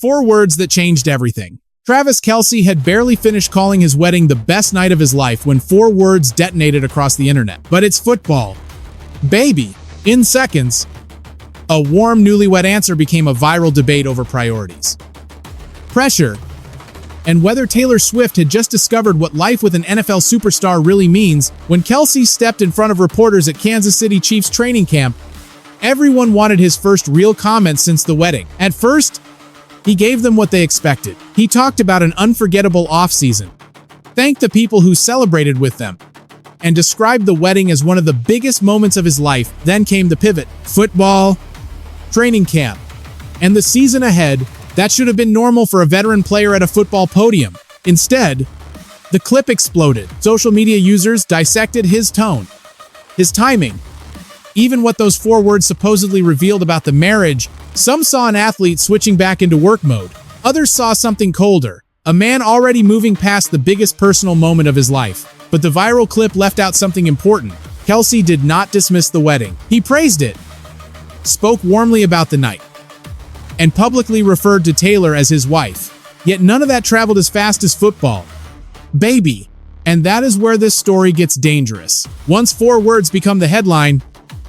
4 words that changed everything. Travis Kelce had barely finished calling his wedding the best night of his life when 4 words detonated across the internet. But it's football. Baby. In seconds, a warm newlywed answer became a viral debate over priorities. Pressure. And whether Taylor Swift had just discovered what life with an NFL superstar really means. When Kelce stepped in front of reporters at Kansas City Chiefs training camp, everyone wanted his first real comment since the wedding. At first, he gave them what they expected. He talked about an unforgettable offseason, thanked the people who celebrated with them, and described the wedding as one of the biggest moments of his life. Then came the pivot. Football, training camp, and the season ahead. That should have been normal for a veteran player at a football podium. Instead, the clip exploded. Social media users dissected his tone, his timing, even what those 4 words supposedly revealed about the marriage. Some saw an athlete switching back into work mode. Others saw something colder, a man already moving past the biggest personal moment of his life. But the viral clip left out something important. Kelce did not dismiss the wedding. He praised it, spoke warmly about the night, and publicly referred to Taylor as his wife. Yet none of that traveled as fast as football. Baby. And that is where this story gets dangerous. Once 4 words become the headline,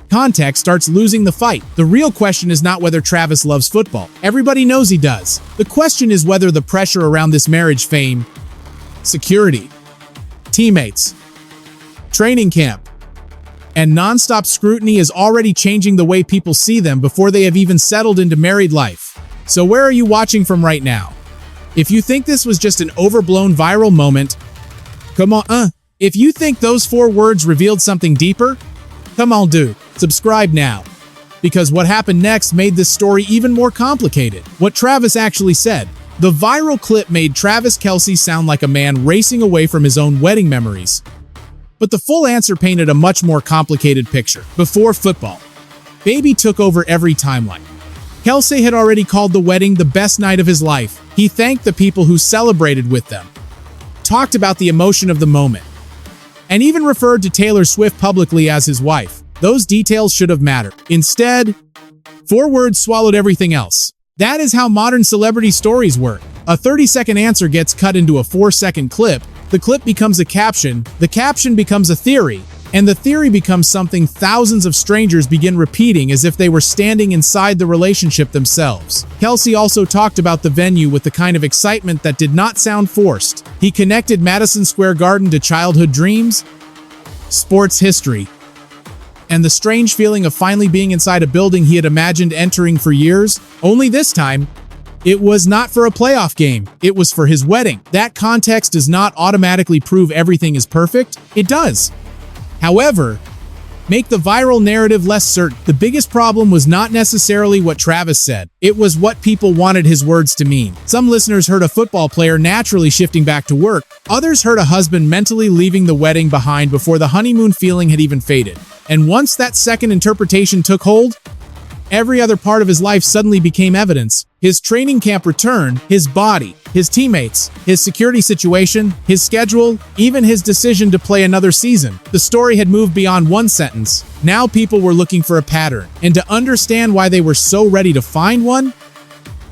context starts losing the fight. The real question is not whether Travis loves football. Everybody knows he does. The question is whether the pressure around this marriage, fame, security, teammates, training camp, and nonstop scrutiny is already changing the way people see them before they have even settled into married life. So where are you watching from right now? If you think this was just an overblown viral moment, come on. If you think those 4 words revealed something deeper, come on, dude. Subscribe now. Because what happened next made this story even more complicated. What Travis actually said. The viral clip made Travis Kelce sound like a man racing away from his own wedding memories. But the full answer painted a much more complicated picture. Before football, Baby took over every timeline. Kelce had already called the wedding the best night of his life. He thanked the people who celebrated with them, talked about the emotion of the moment, and even referred to Taylor Swift publicly as his wife. Those details should have mattered. Instead, 4 words swallowed everything else. That is how modern celebrity stories work. A 30-second answer gets cut into a 4-second clip. The clip becomes a caption, the caption becomes a theory, and the theory becomes something thousands of strangers begin repeating as if they were standing inside the relationship themselves. Kelce also talked about the venue with the kind of excitement that did not sound forced. He connected Madison Square Garden to childhood dreams, sports history, and the strange feeling of finally being inside a building he had imagined entering for years. Only this time, it was not for a playoff game. It was for his wedding. That context does not automatically prove everything is perfect. It does, however, make the viral narrative less certain. The biggest problem was not necessarily what Travis said. It was what people wanted his words to mean. Some listeners heard a football player naturally shifting back to work. Others heard a husband mentally leaving the wedding behind before the honeymoon feeling had even faded. And once that second interpretation took hold, every other part of his life suddenly became evidence. His training camp return, his body, his teammates, his security situation, his schedule, even his decision to play another season. The story had moved beyond one sentence. Now people were looking for a pattern. And to understand why they were so ready to find one,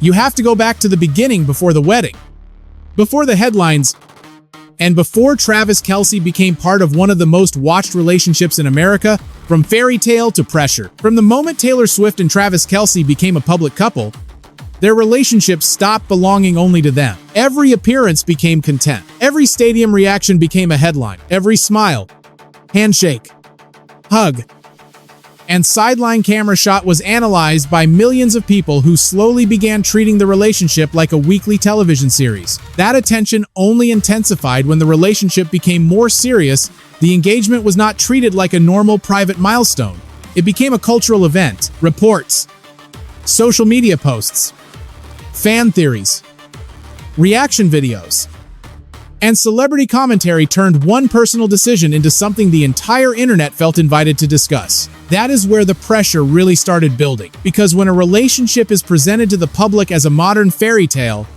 you have to go back to the beginning, before the wedding, before the headlines, and before Travis Kelce became part of one of the most watched relationships in America. From fairy tale to pressure. From the moment Taylor Swift and Travis Kelce became a public couple, their relationship stopped belonging only to them. Every appearance became content. Every stadium reaction became a headline. Every smile, handshake, hug, and sideline camera shot was analyzed by millions of people who slowly began treating the relationship like a weekly television series. That attention only intensified when the relationship became more serious. The engagement was not treated like a normal private milestone. It became a cultural event. Reports, social media posts, fan theories, reaction videos, and celebrity commentary turned one personal decision into something the entire internet felt invited to discuss. That is where the pressure really started building. Because when a relationship is presented to the public as a modern fairy tale,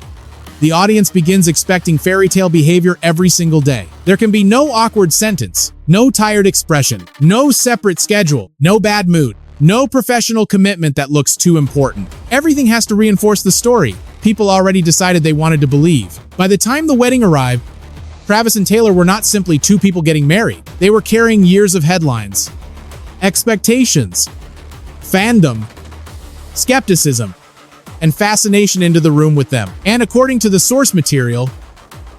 the audience begins expecting fairy tale behavior every single day. There can be no awkward sentence, no tired expression, no separate schedule, no bad mood, no professional commitment that looks too important. Everything has to reinforce the story. people already decided they wanted to believe. By the time the wedding arrived, Travis and Taylor were not simply two people getting married. They were carrying years of headlines, expectations, fandom, skepticism, and fascination into the room with them. And according to the source material,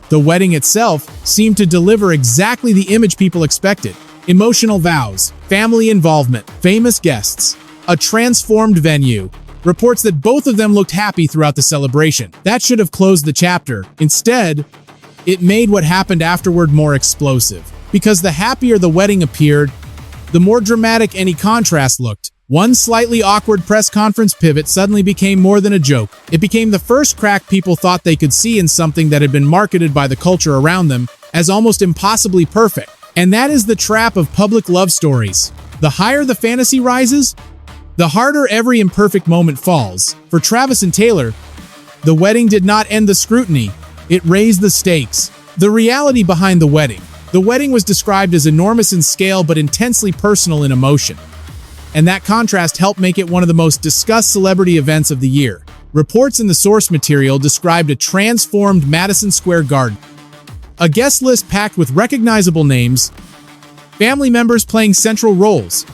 the wedding itself seemed to deliver exactly the image people expected. Emotional vows, family involvement, famous guests, a transformed venue. Reports that both of them looked happy throughout the celebration. That should have closed the chapter. Instead, it made what happened afterward more explosive. Because the happier the wedding appeared, the more dramatic any contrast looked. One slightly awkward press conference pivot suddenly became more than a joke. It became the first crack people thought they could see in something that had been marketed by the culture around them as almost impossibly perfect. And that is the trap of public love stories. The higher the fantasy rises, the harder every imperfect moment falls. For Travis and Taylor, the wedding did not end the scrutiny, it raised the stakes. The reality behind the wedding. The wedding was described as enormous in scale but intensely personal in emotion. And that contrast helped make it one of the most discussed celebrity events of the year. Reports in the source material described a transformed Madison Square Garden, a guest list packed with recognizable names, family members playing central roles,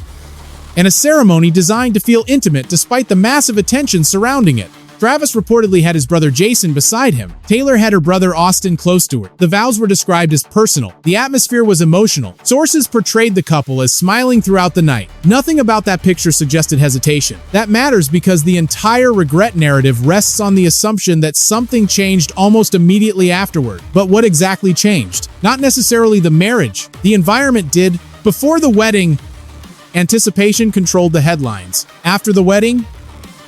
and a ceremony designed to feel intimate despite the massive attention surrounding it. Travis reportedly had his brother Jason beside him. Taylor had her brother Austin close to her. The vows were described as personal. The atmosphere was emotional. Sources portrayed the couple as smiling throughout the night. Nothing about that picture suggested hesitation. That matters because the entire regret narrative rests on the assumption that something changed almost immediately afterward. But what exactly changed? Not necessarily the marriage. The environment did. Before the wedding, anticipation controlled the headlines. After the wedding,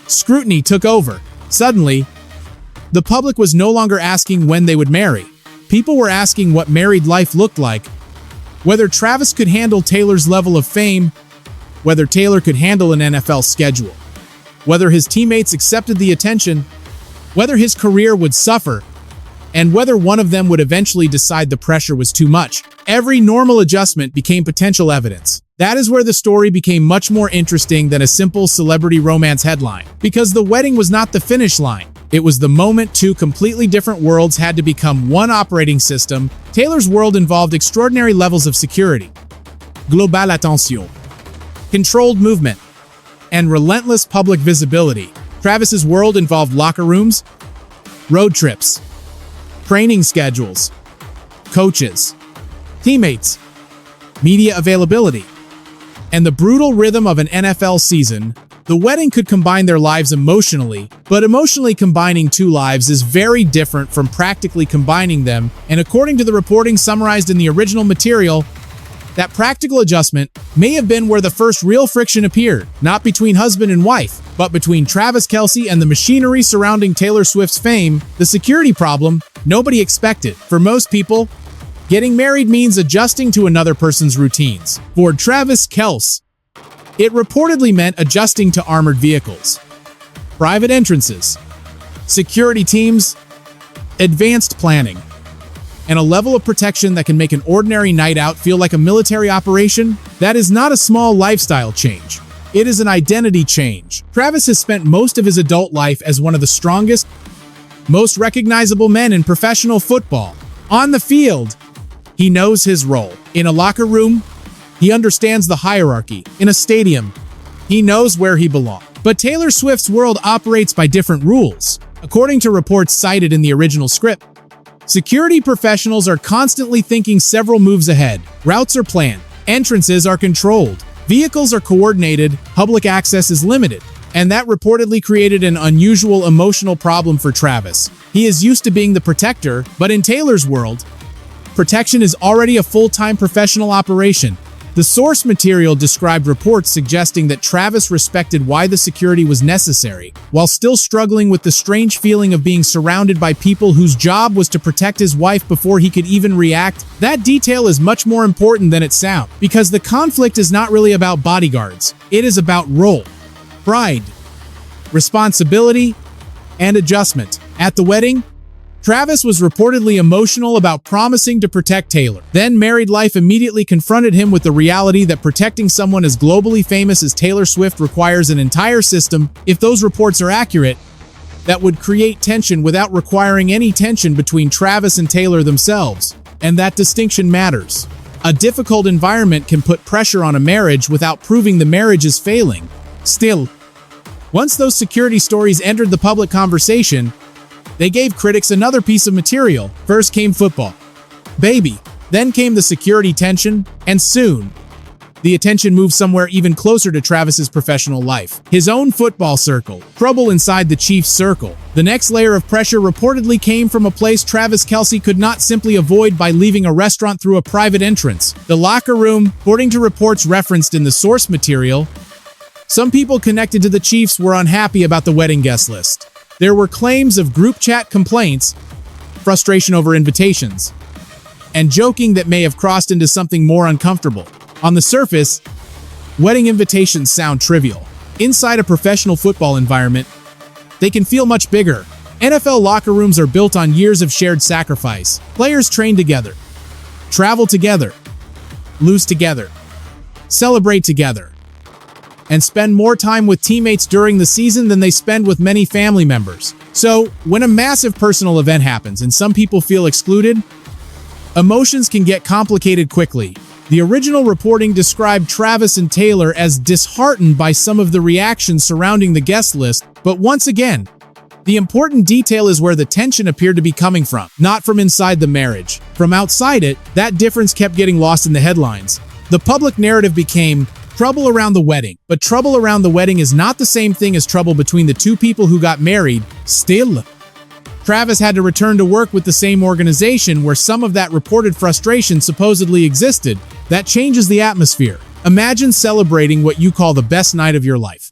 scrutiny took over. Suddenly, the public was no longer asking when they would marry. People were asking what married life looked like, whether Travis could handle Taylor's level of fame, whether Taylor could handle an NFL schedule, whether his teammates accepted the attention, whether his career would suffer, and whether one of them would eventually decide the pressure was too much. Every normal adjustment became potential evidence. That is where the story became much more interesting than a simple celebrity romance headline. Because the wedding was not the finish line. It was the moment two completely different worlds had to become one operating system. Taylor's world involved extraordinary levels of security, global attention, controlled movement, and relentless public visibility. Travis's world involved locker rooms, road trips, training schedules, coaches, teammates, media availability, and the brutal rhythm of an NFL season. The wedding could combine their lives emotionally, but emotionally combining two lives is very different from practically combining them, and according to the reporting summarized in the original material, that practical adjustment may have been where the first real friction appeared, not between husband and wife, but between Travis Kelce and the machinery surrounding Taylor Swift's fame, the security problem nobody expected. For most people, getting married means adjusting to another person's routines. For Travis Kelce, it reportedly meant adjusting to armored vehicles, private entrances, security teams, advanced planning, and a level of protection that can make an ordinary night out feel like a military operation. That is not a small lifestyle change. It is an identity change. Travis has spent most of his adult life as one of the strongest, most recognizable men in professional football. On the field, he knows his role. In a locker room, he understands the hierarchy. In a stadium, he knows where he belongs. But Taylor Swift's world operates by different rules. According to reports cited in the original script, security professionals are constantly thinking several moves ahead. Routes are planned, entrances are controlled, vehicles are coordinated, public access is limited. And that reportedly created an unusual emotional problem for Travis. He is used to being the protector, but in Taylor's world, protection is already a full-time professional operation. The source material described reports suggesting that Travis respected why the security was necessary, while still struggling with the strange feeling of being surrounded by people whose job was to protect his wife before he could even react. That detail is much more important than it sounds, because the conflict is not really about bodyguards. It is about role, pride, responsibility, and adjustment. At the wedding, Travis was reportedly emotional about promising to protect Taylor. Then married life immediately confronted him with the reality that protecting someone as globally famous as Taylor Swift requires an entire system. If those reports are accurate, that would create tension without requiring any tension between Travis and Taylor themselves. And that distinction matters. A difficult environment can put pressure on a marriage without proving the marriage is failing. Still, once those security stories entered the public conversation, they gave critics another piece of material. First came football, baby. Then came the security tension, and soon, the attention moved somewhere even closer to Travis's professional life. His own football circle, trouble inside the Chiefs' circle. The next layer of pressure reportedly came from a place Travis Kelce could not simply avoid by leaving a restaurant through a private entrance. The locker room, according to reports referenced in the source material, some people connected to the Chiefs were unhappy about the wedding guest list. There were claims of group chat complaints, frustration over invitations, and joking that may have crossed into something more uncomfortable. On the surface, wedding invitations sound trivial. Inside a professional football environment, they can feel much bigger. NFL locker rooms are built on years of shared sacrifice. Players train together, travel together, lose together, celebrate together, and spend more time with teammates during the season than they spend with many family members. So, when a massive personal event happens and some people feel excluded, emotions can get complicated quickly. The original reporting described Travis and Taylor as disheartened by some of the reactions surrounding the guest list, but once again, the important detail is where the tension appeared to be coming from, not from inside the marriage. From outside it, that difference kept getting lost in the headlines. The public narrative became trouble around the wedding, but trouble around the wedding is not the same thing as trouble between the two people who got married. Still, Travis had to return to work with the same organization where some of that reported frustration supposedly existed. That changes the atmosphere. Imagine celebrating what you call the best night of your life,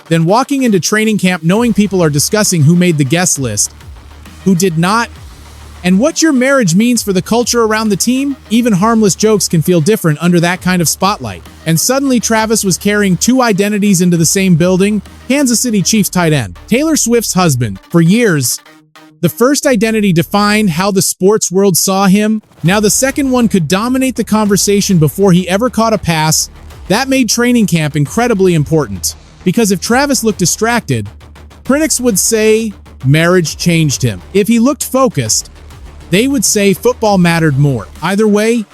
then walking into training camp knowing people are discussing who made the guest list, who did not, and what your marriage means for the culture around the team. Even harmless jokes can feel different under that kind of spotlight. And suddenly Travis was carrying two identities into the same building: Kansas City Chiefs tight end, Taylor Swift's husband. For years, the first identity defined how the sports world saw him. Now the second one could dominate the conversation before he ever caught a pass. That made training camp incredibly important. Because if Travis looked distracted, critics would say marriage changed him. If he looked focused, they would say football mattered more. Either way,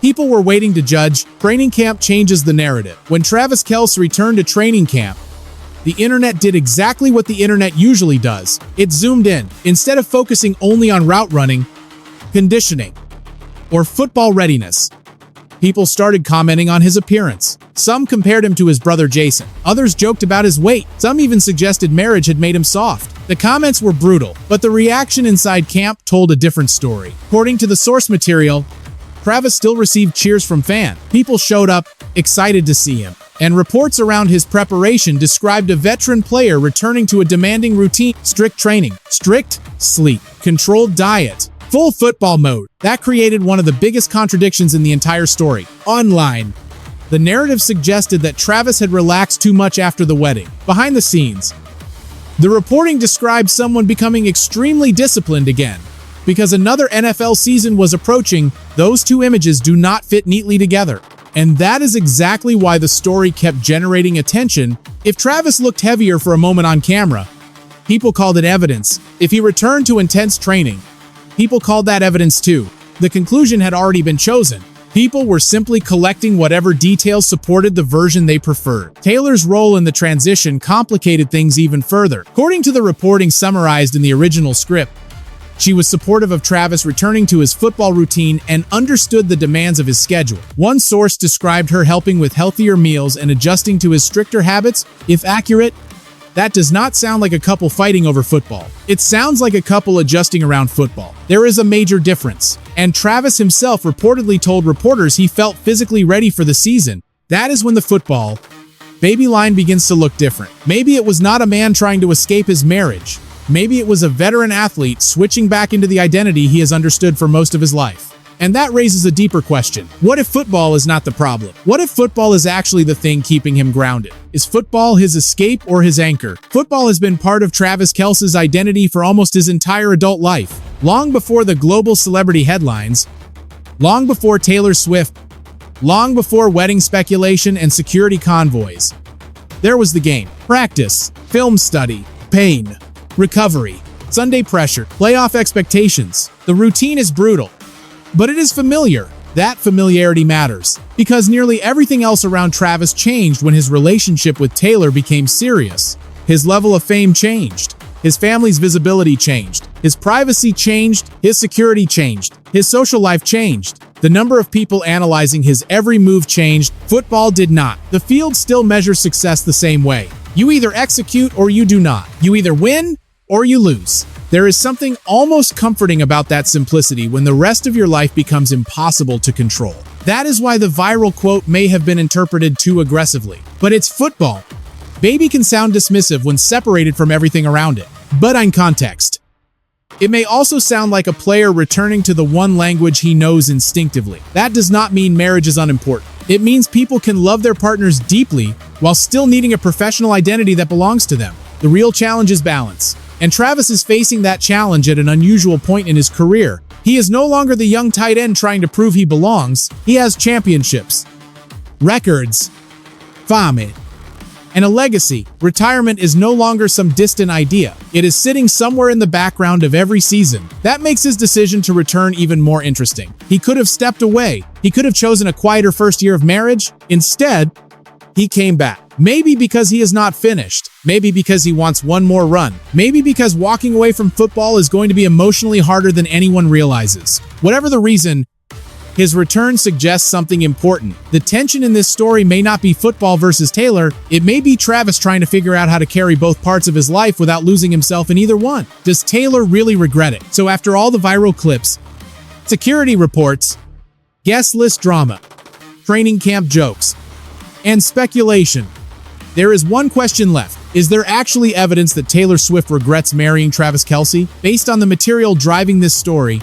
people were waiting to judge. Training camp changes the narrative. When Travis Kelce returned to training camp, the internet did exactly what the internet usually does. It zoomed in. Instead of focusing only on route running, conditioning, or football readiness, people started commenting on his appearance. Some compared him to his brother Jason. Others joked about his weight. Some even suggested marriage had made him soft. The comments were brutal, but the reaction inside camp told a different story. According to the source material, Travis still received cheers from fans. People showed up, excited to see him. And reports around his preparation described a veteran player returning to a demanding routine: strict training, strict sleep, controlled diet, full football mode. That created one of the biggest contradictions in the entire story. Online, the narrative suggested that Travis had relaxed too much after the wedding. Behind the scenes, the reporting described someone becoming extremely disciplined again. Because another NFL season was approaching, those two images do not fit neatly together. And that is exactly why the story kept generating attention. If Travis looked heavier for a moment on camera, people called it evidence. If he returned to intense training, people called that evidence too. The conclusion had already been chosen. People were simply collecting whatever details supported the version they preferred. Taylor's role in the transition complicated things even further. According to the reporting summarized in the original script, she was supportive of Travis returning to his football routine and understood the demands of his schedule. One source described her helping with healthier meals and adjusting to his stricter habits. If accurate, that does not sound like a couple fighting over football. It sounds like a couple adjusting around football. There is a major difference. And Travis himself reportedly told reporters he felt physically ready for the season. That is when the football baby line begins to look different. Maybe it was not a man trying to escape his marriage. Maybe it was a veteran athlete switching back into the identity he has understood for most of his life. And that raises a deeper question. What if football is not the problem? What if football is actually the thing keeping him grounded? Is football his escape or his anchor? Football has been part of Travis Kelce's identity for almost his entire adult life. Long before the global celebrity headlines, long before Taylor Swift, long before wedding speculation and security convoys, there was the game. Practice, film study, pain, Recovery. Sunday pressure. Playoff expectations. The routine is brutal, but it is familiar. That familiarity matters, because nearly everything else around Travis changed when his relationship with Taylor became serious. His level of fame changed. His family's visibility changed. His privacy changed. His security changed. His social life changed. The number of people analyzing his every move changed. Football did not. The field still measures success the same way. You either execute or you do not. You either win or you lose. There is something almost comforting about that simplicity when the rest of your life becomes impossible to control. That is why the viral quote may have been interpreted too aggressively. But it's football. Baby can sound dismissive when separated from everything around it. But in context, it may also sound like a player returning to the one language he knows instinctively. That does not mean marriage is unimportant. It means people can love their partners deeply while still needing a professional identity that belongs to them. The real challenge is balance. And Travis is facing that challenge at an unusual point in his career. He is no longer the young tight end trying to prove he belongs. He has championships, records, fame, and a legacy. Retirement is no longer some distant idea. It is sitting somewhere in the background of every season. That makes his decision to return even more interesting. He could have stepped away. He could have chosen a quieter first year of marriage. Instead, he came back. Maybe because he is not finished. Maybe because he wants one more run. Maybe because walking away from football is going to be emotionally harder than anyone realizes. Whatever the reason, his return suggests something important. The tension in this story may not be football versus Taylor. It may be Travis trying to figure out how to carry both parts of his life without losing himself in either one. Does Taylor really regret it? So after all the viral clips, security reports, guest list drama, training camp jokes, and speculation, there is one question left. Is there actually evidence that Taylor Swift regrets marrying Travis Kelce? Based on the material driving this story,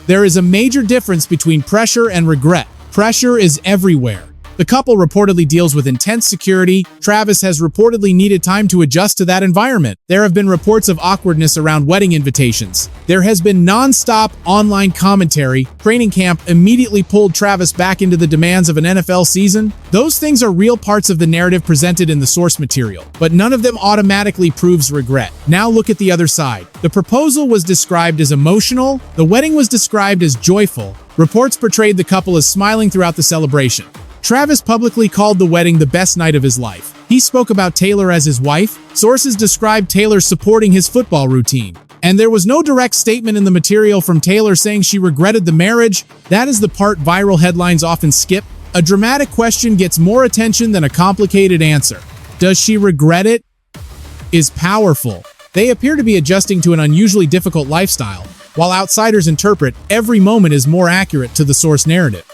there is a major difference between pressure and regret. Pressure is everywhere. The couple reportedly deals with intense security. Travis has reportedly needed time to adjust to that environment. There have been reports of awkwardness around wedding invitations. There has been non-stop online commentary. Training camp immediately pulled Travis back into the demands of an NFL season. Those things are real parts of the narrative presented in the source material, but none of them automatically proves regret. Now look at the other side. The proposal was described as emotional. The wedding was described as joyful. Reports portrayed the couple as smiling throughout the celebration. Travis publicly called the wedding the best night of his life. He spoke about Taylor as his wife. Sources described Taylor supporting his football routine. And there was no direct statement in the material from Taylor saying she regretted the marriage. That is the part viral headlines often skip. A dramatic question gets more attention than a complicated answer. Does she regret it? Is powerful. They appear to be adjusting to an unusually difficult lifestyle, while outsiders interpret every moment is more accurate to the source narrative.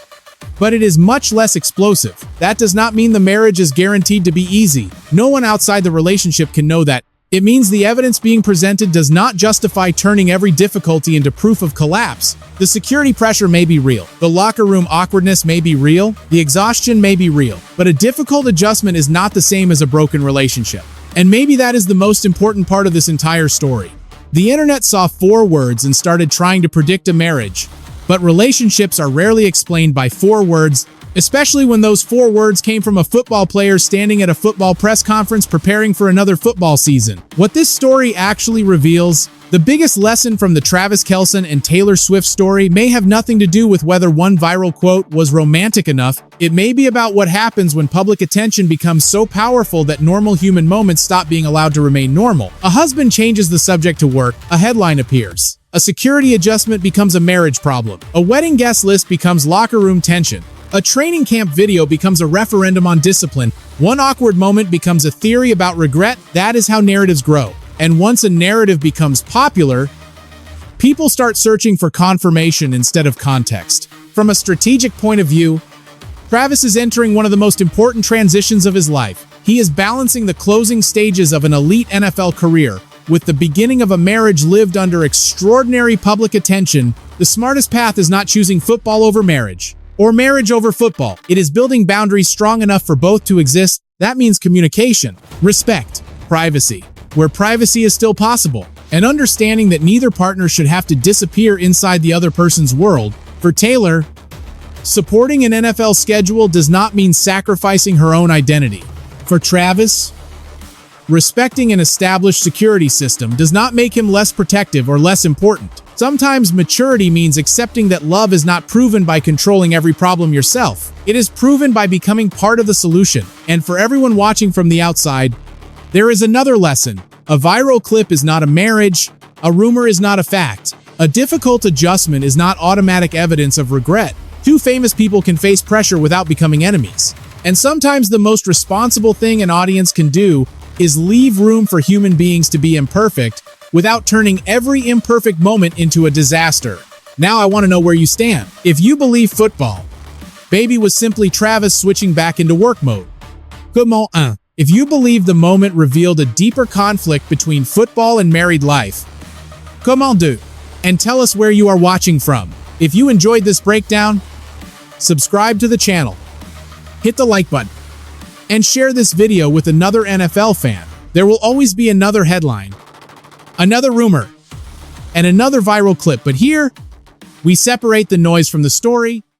But it is much less explosive. That does not mean the marriage is guaranteed to be easy. No one outside the relationship can know that. It means the evidence being presented does not justify turning every difficulty into proof of collapse. The security pressure may be real. The locker room awkwardness may be real. The exhaustion may be real. But a difficult adjustment is not the same as a broken relationship. And maybe that is the most important part of this entire story. The internet saw 4 words and started trying to predict a marriage. But relationships are rarely explained by 4 words, especially when those 4 words came from a football player standing at a football press conference preparing for another football season. What this story actually reveals, the biggest lesson from the Travis Kelce and Taylor Swift story may have nothing to do with whether one viral quote was romantic enough. It may be about what happens when public attention becomes so powerful that normal human moments stop being allowed to remain normal. A husband changes the subject to work, a headline appears. A security adjustment becomes a marriage problem. A wedding guest list becomes locker room tension. A training camp video becomes a referendum on discipline. One awkward moment becomes a theory about regret. That is how narratives grow. And once a narrative becomes popular, people start searching for confirmation instead of context. From a strategic point of view, Travis is entering one of the most important transitions of his life. He is balancing the closing stages of an elite NFL career with the beginning of a marriage lived under extraordinary public attention. The smartest path is not choosing football over marriage, or marriage over football. It is building boundaries strong enough for both to exist. That means communication, respect, privacy, where privacy is still possible, and understanding that neither partner should have to disappear inside the other person's world. For Taylor, supporting an NFL schedule does not mean sacrificing her own identity. For Travis, Respecting an established security system does not make him less protective or less important. Sometimes maturity means accepting that love is not proven by controlling every problem yourself. It is proven by becoming part of the solution. And for everyone watching from the outside, there is another lesson. A viral clip is not a marriage. A rumor is not a fact. A difficult adjustment is not automatic evidence of regret. Two famous people can face pressure without becoming enemies. And sometimes the most responsible thing an audience can do is leave room for human beings to be imperfect without turning every imperfect moment into a disaster. Now I want to know where you stand. If you believe football, Baby was simply Travis switching back into work mode. Comment 1. If you believe the moment revealed a deeper conflict between football and married life, comment 2. And tell us where you are watching from. If you enjoyed this breakdown, subscribe to the channel, hit the like button, and share this video with another NFL fan. There will always be another headline, another rumor, and another viral clip, but here, we separate the noise from the story